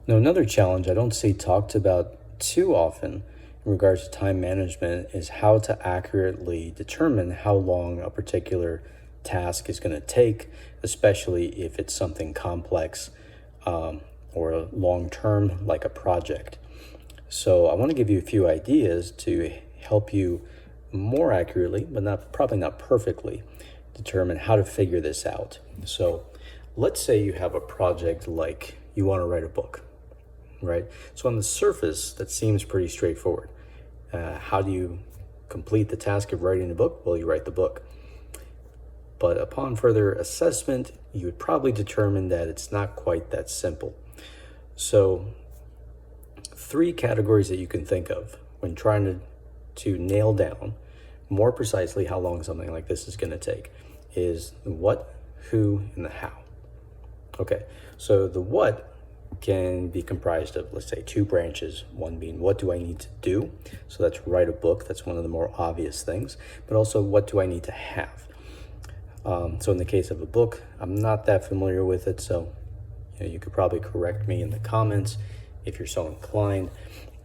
Now, another challenge I don't see talked about too often in regards to time management is how to accurately determine how long a particular task is going to take, especially if it's something complex or long term, like a project. So, I want to give you a few ideas to help you more accurately, but probably not perfectly, determine how to figure this out. So, let's say you have a project like you want to write a book, right? So on the surface, that seems pretty straightforward. How do you complete the task of writing a book? Well, you write the book. But upon further assessment, you would probably determine that it's not quite that simple. So, three categories that you can think of when trying to nail down more precisely how long something like this is going to take is the what, who, and the how. Okay, so the what can be comprised of, let's say, two branches. One being, what do I need to do? So that's write a book. That's one of the more obvious things. But also, what do I need to have? So in the case of a book, I'm not that familiar with it. So you could probably correct me in the comments if you're so inclined.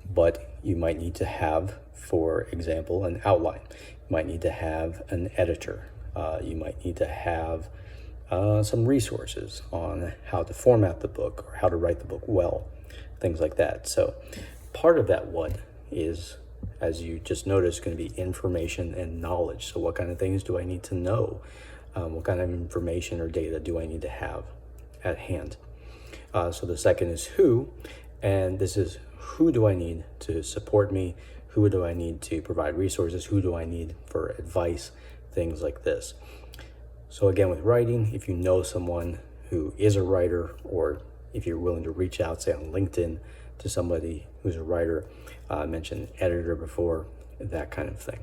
But you might need to have, for example, an outline. You might need to have an editor. You might need to have some resources on how to format the book or how to write the book well, things like that. So part of that what is, as you just noticed, going to be information and knowledge. So what kind of things do I need to know? What kind of information or data do I need to have at hand? So the second is who, and this is who do I need to support me? Who do I need to provide resources? Who do I need for advice? Things like this. So again, with writing, if you know someone who is a writer, or if you're willing to reach out, say on LinkedIn, to somebody who's a writer, I mentioned editor before, that kind of thing.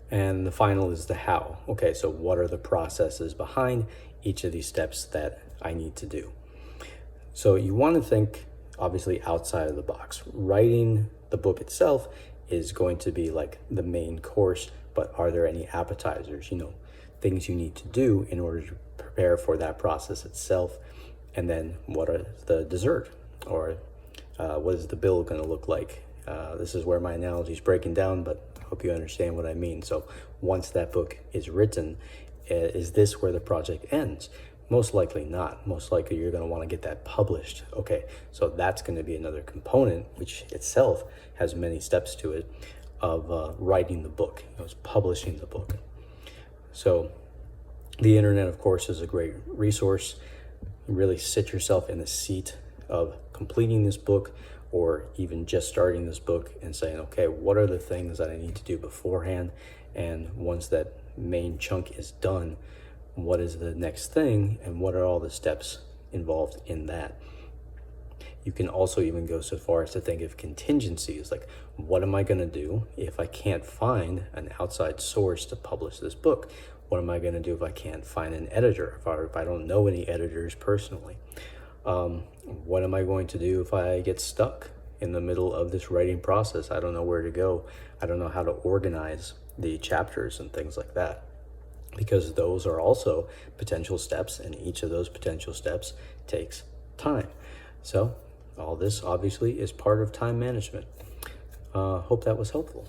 And the final is the how. Okay, so what are the processes behind each of these steps that I need to do? So you want to think, obviously, outside of the box. Writing the book itself is going to be like the main course, but are there any appetizers, things you need to do in order to prepare for that process itself? And then what are the dessert, or what is the bill going to look like? This is where my analogy is breaking down, but I hope you understand what I mean. So once that book is written, is this where the project ends? Most likely not. Most likely you're going to want to get that published. Okay, so that's going to be another component, which itself has many steps to it, of writing the book, publishing the book. So the internet, of course, is a great resource. You really sit yourself in the seat of completing this book, or even just starting this book, and saying, okay, what are the things that I need to do beforehand? And once that main chunk is done, what is the next thing, and what are all the steps involved in that? You can also even go so far as to think of contingencies, like what am I going to do if I can't find an outside source to publish this book? What am I going to do if I can't find an editor, if I don't know any editors personally? What am I going to do if I get stuck in the middle of this writing process? I don't know where to go. I don't know how to organize the chapters and things like that, because those are also potential steps, and each of those potential steps takes time. So all this obviously is part of time management. Hope that was helpful.